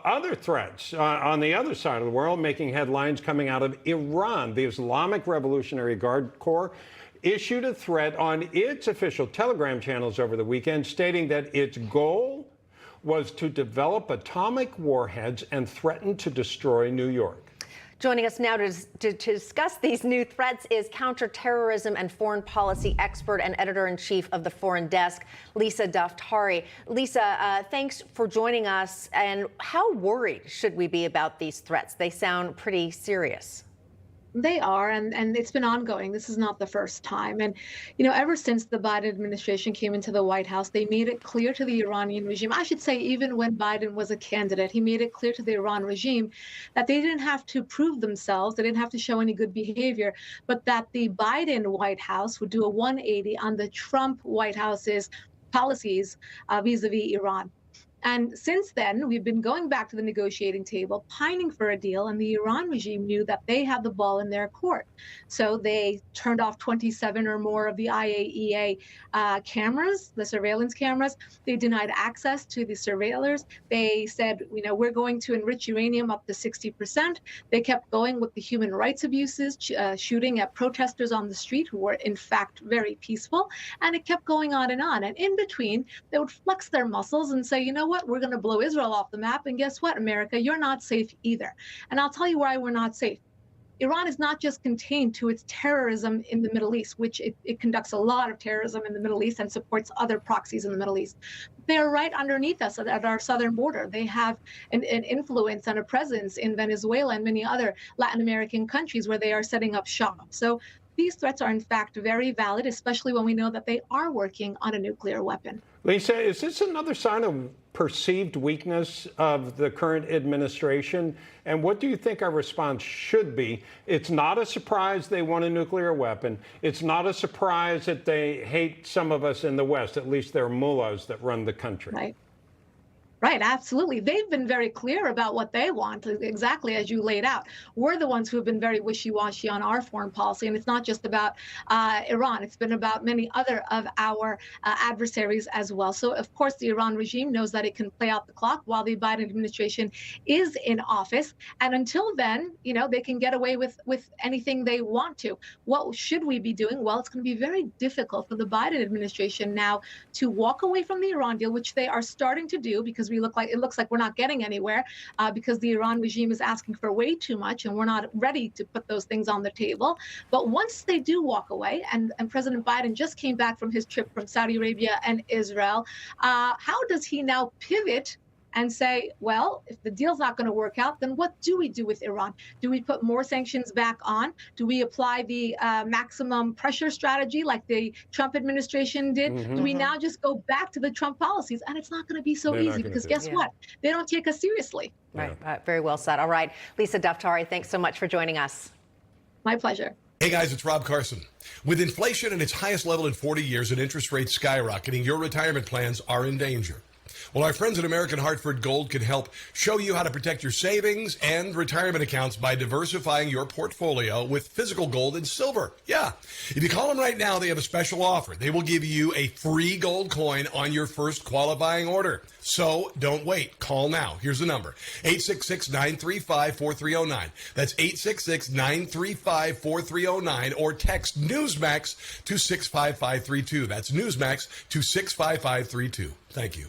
Other threats on the other side of the world making headlines coming out of Iran. The Islamic Revolutionary Guard Corps issued a threat on its official Telegram channels over the weekend, stating that its goal was to develop atomic warheads and threaten to destroy New York. Joining us now to discuss these new threats is counterterrorism and foreign policy expert and editor-in-chief of the Foreign Desk, Lisa Daftari. Lisa, thanks for joining us. And how worried should we be about these threats? They sound pretty serious. They are, and it's been ongoing. This is not the first time. And, you know, ever since the Biden administration came into the White House, they made it clear to the Iranian regime, I should say even when Biden was a candidate, he made it clear to the Iran regime that they didn't have to prove themselves, they didn't have to show any good behavior, but that the Biden White House would do a 180 on the Trump White House's policies vis-a-vis Iran. And since then, we've been going back to the negotiating table, pining for a deal, and the Iran regime knew that they had the ball in their court. So they turned off 27 or more of the IAEA cameras, the surveillance cameras. They denied access to the surveillors. They said, you know, we're going to enrich uranium up to 60%. They kept going with the human rights abuses, shooting at protesters on the street who were, in fact, very peaceful. And it kept going on. And in between, they would flex their muscles and say, you know what, we're going to blow Israel off the map. And guess what, America, you're not safe either. And I'll tell you why we're not safe. Iran is not just contained to its terrorism in the Middle East, which it conducts a lot of terrorism in the Middle East and supports other proxies in the Middle East. They are right underneath us at our southern border. They have an influence and a presence in Venezuela and many other Latin American countries where they are setting up shop. So these threats are, in fact, very valid, especially when we know that they are working on a nuclear weapon. Lisa, is this another sign of perceived weakness of the current administration? And what do you think our response should be? It's not a surprise they want a nuclear weapon. It's not a surprise that they hate some of us in the West, at least they're mullahs that run the country. Right. Right, absolutely. They've been very clear about what they want, exactly as you laid out. We're the ones who have been very wishy-washy on our foreign policy, and it's not just about Iran. It's been about many other of our adversaries as well. So, of course, the Iran regime knows that it can play out the clock while the Biden administration is in office. And until then, you know, they can get away with anything they want to. What should we be doing? Well, it's going to be very difficult for the Biden administration now to walk away from the Iran deal, which they are starting to do because it looks like we're not getting anywhere because the Iran regime is asking for way too much and we're not ready to put those things on the table. But once they do walk away, and President Biden just came back from his trip from Saudi Arabia and Israel, how does he now pivot and say, well, if the deal's not going to work out, then what do we do with Iran? Do we put more sanctions back on? Do we apply the maximum pressure strategy like the Trump administration did? Do we now just go back to the Trump policies? And it's not going to be so easy because guess what? They don't take us seriously. Right. Very well said. All right. Lisa Daftari, thanks so much for joining us. My pleasure. Hey guys, it's Rob Carson. With inflation at its highest level in 40 years and interest rates skyrocketing, your retirement plans are in danger. Well, our friends at American Hartford Gold can help show you how to protect your savings and retirement accounts by diversifying your portfolio with physical gold and silver. Yeah. If you call them right now, they have a special offer. They will give you a free gold coin on your first qualifying order. So don't wait. Call now. Here's the number, 866-935-4309. That's 866-935-4309, or text Newsmax to 65532. That's Newsmax to 65532. Thank you.